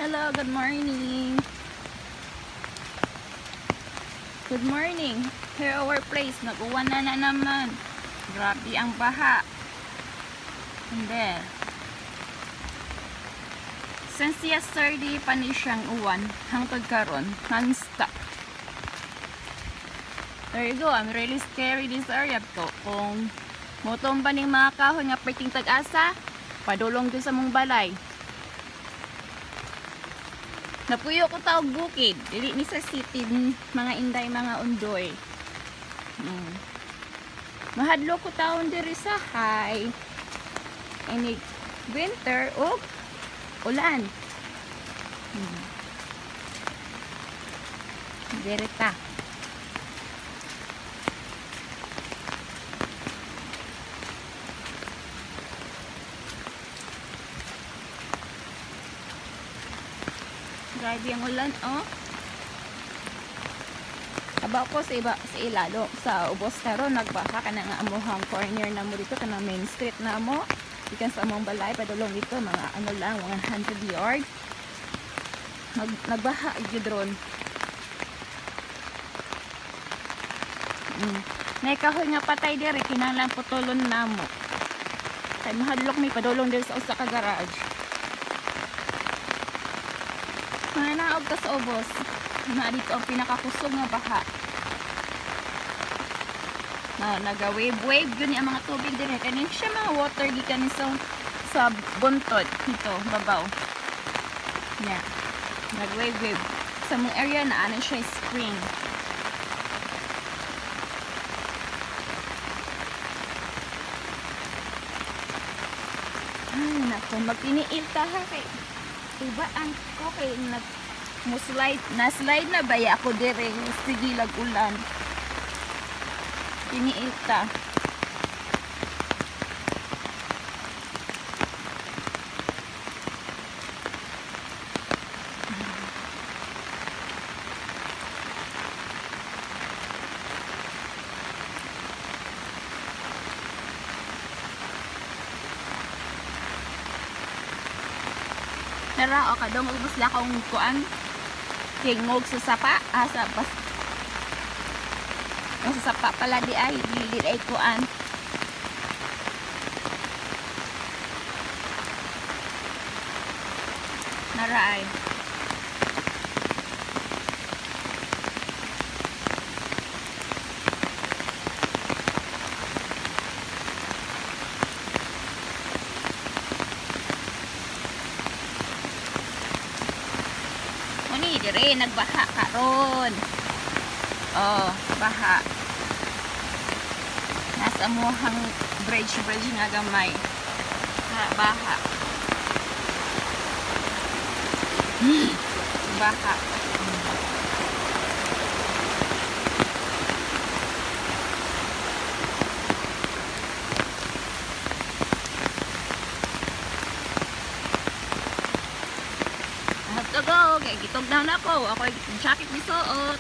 Hello, good morning. Good morning. Here our place, nag-uwan na naman. Grabe ang baha. And there. Since yesterday pa ni siyang uwan, hangtod karon, non-stop. There you go, I'm really scary this area to. Kung motong ba ning mga kahoy nga perting tag-asa, padulong dun sa mong balay. Napuyo ko taog bukid, dili ni sa city, mga inday, mga undoy. Mahadlo ko taon diri sa high. Ini winter o ulan. Diri ta. Grabe ang ulan, oh. Aba ko sa ilalo, sa ubos karon nagbaha ka na nga amuhang corner na mo dito, kanang main street na mo. Ikan sa among balay, padulong dito, mga ano lang, 100 yard. Nagbaha, yun ron. Naikahoy nga patay diri, kinanglang putulon na mo. Kaya mahadlok may padulong diri sa usa ka garage. Mga naog ka sa ubos, na dito ang pinakakusog nga baha. Naga-wave-wave yun yung mga tubig din. Kanin siya mga water gikan sa buntot dito, babaw. Yeah. Nag-wave-wave. Sa mga area na ano siya spring. Ay, naku, magpiniil ta ha kay iba ang ko kay na-slide na ba ako dire sige lag-ulan. Piniil ta. Tara, o kadong ubos la akong kuan kingog sa sapa, sa sapa pala di ay kuan. Naray. Dire nagbaha karon. Oh, baha. Nasa muhang bridge nga gamay. Baha. Baha. Go, kay gitog down ako. Ako jacket ni suot.